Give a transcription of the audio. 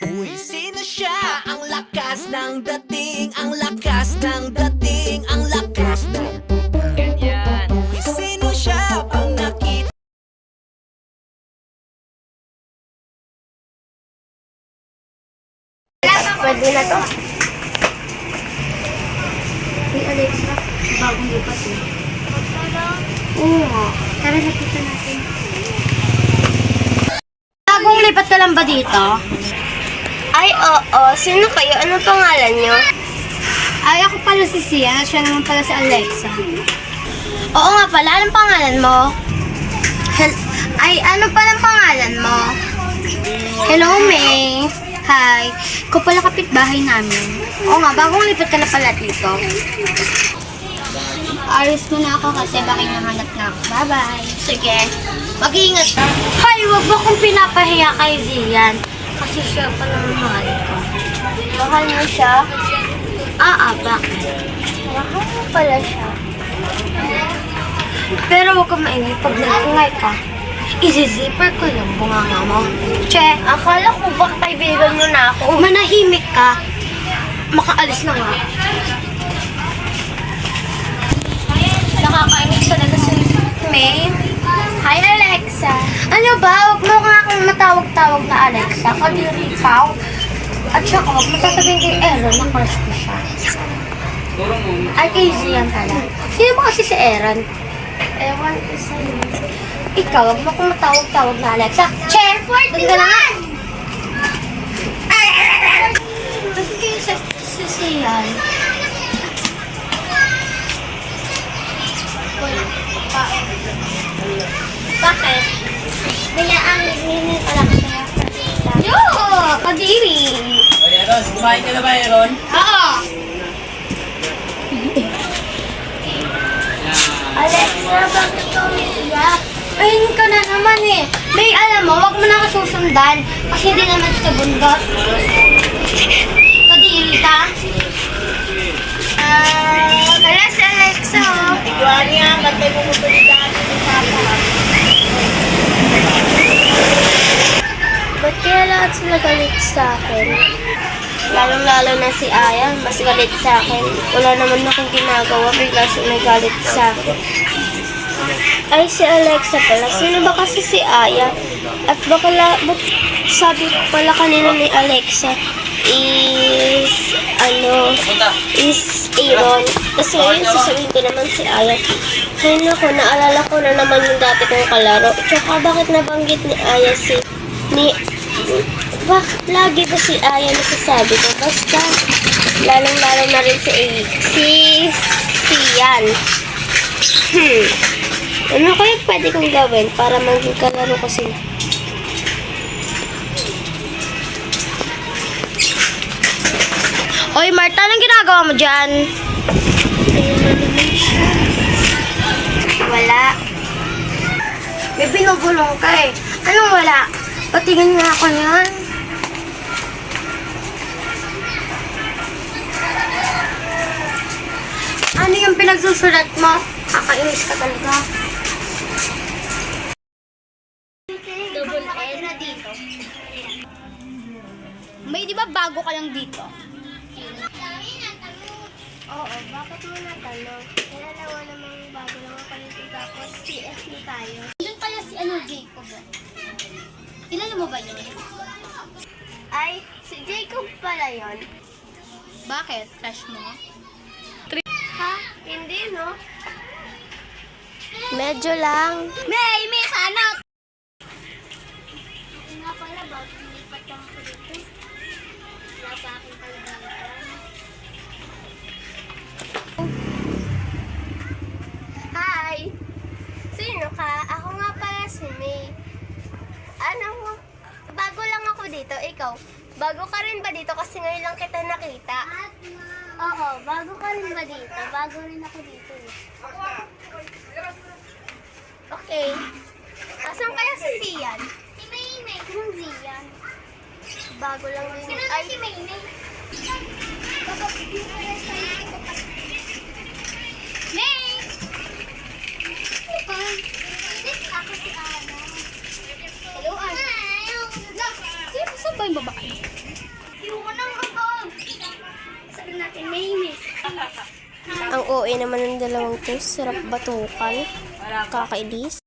Uy, sino siya? Ang lakas ng dating, ang lakas ng dating, ang lakas ng ganyan. Uy, sino siya? Pag nakita Pwede na to. Si Alexa, bagong lipat eh. Oo. Tara, nakita natin. Bagong lipat ka lang ba dito? Ay, oo. Sino kayo? Anong pangalan nyo? Ay, ako pala si Sia. Siya naman pala si Alexa. Oo nga pala. Anong pangalan mo? Ay, ano palang pangalan mo? Hello, May. Hi. Ikaw pala kapitbahay namin. Oo nga, bagong lipat ka na pala dito. Ayos mo na ako kasi baka nahanap na ako. Bye-bye. Sige. Mag-iingat ka. Hay, wag mo kong pinapahiya kay Zian. Kasi siya pa naman mahal ko. Mahal mo siya? Bakit? Mahal mo pala siya. Pero wag kang maingay pag nag-ingay ka. Isi-zipper ko lang bunganga mo. Che, Akala ko ba kaibigan mo na ako? manahimik ka. Makaalis na nga. Nakakainis talaga si May. Hi, Alexa. Ano ba? Huwag mo nga akong matawag-tawag na Alexa. Kadiri ikaw. At saka huwag mo sasabihin kay Aaron na crush ko siya. Ay, kay Zian pala. Sino ba kasi si Aaron? Ewan ko sa'yo. Ikaw, huwag mo akong matawag-tawag na Alexa. Chair Doon ka na nga. 41! Bakit kayo si Zian? Bakit? Kaya ang nini pala ko sa'yo. Yo! Kadiri! O, Eron, kumain ka na ba, Eron? Oo! Alexa, bakit ka umiiyak? Ayun ka na naman eh. May alam mo, wag mo na ako susundan. Kasi hindi naman sa bundot. Kadiri ka? Wala si Alexa, oh. Iguan niya, matay mo ko tulitan ng papa. Ba't kaya lahat sila galit sa akin? Lalong-lalo na si Aya, mas galit sa akin. Wala naman akong ginagawa, bigla siya nagalit sa akin. Ay, si Alexa pala. Sino ba kasi si Aya? At ba't sabi ko pala kanina ni Alexa is Aaron. Kasi ngayon sasabihin ko naman si Aya. Ay naku, naalala ko na naman yung dati kong kalaro. Tsaka bakit nabanggit ni Aya bakit lagi ba si Aya nasasabi ko? Basta, lalong-lalo na rin si Sian. Ano kaya pwede kong gawin para maging kalaro ko sila? Oy, Marta, anong ginagawa mo dyan? Ayun na naman siya. Wala. May binubulong ka eh. Anong wala? Patingin nga ako niyan. Ano yung pinagsusulat mo? Kakainis ka talaga. Double N na dito. May di ba bago ka lang dito? Oo, bakit mo natanong? Kaya nawa namang bago lang ako nito tapos CS na tayo. Doon pala si Jacob. Kilala mo ba yun? Ay, si Jacob pala yon. Bakit? Crush mo? Ha? Hindi, no? Medyo lang. May hanap! Nga pala, bakit nilipat lang ako dito? Wala pa akong kaibigan. Hi! Sino ka? Ako nga pala si May. Bago lang ako dito. Ikaw, bago ka rin ba dito? Kasi ngayon lang kita nakita. Oo, bago ka rin ba dito? Bago rin ako dito. Okay. Asan kaya si Sian? Si Maynay. Sinong Sian? Bago lang din. Sino na si Maynay? May! Ako si Ana. Hello, Ana. Sino ba yung babae? Init. Ang OA naman ng dalawang to. Sarap batukan. Kakailis.